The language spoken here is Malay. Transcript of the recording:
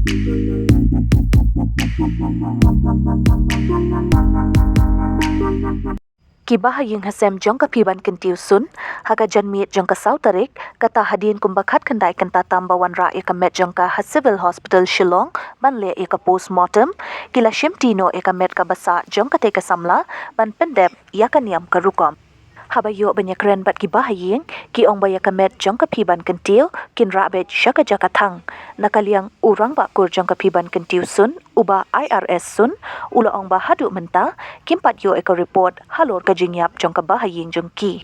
Kiba Bahaiing hasem Jong Phibankyntiew Sun, haga janmeit Jong tarik, kata hadien kumbakat kendai kynta tamba wanrah eka met jangka civil hospital shillong, ban le eka post-mortem, kila Shimti Noh eka met kabasa Jong Katei ke samla, ban Pyndep jaka Niam ke Rukom. Haba yo banyak kren bat Kiba Bahaiing, ki ong baya kamet Jong Phibankyntiew, kin beit jaka thang. Naka Liang rangbha kur Jong Phibankyntiew Sun, uba IRS Sun, ula ong haduh mynta, kimpat yo eka report halor ke jing Jong Bahaiing jong ki.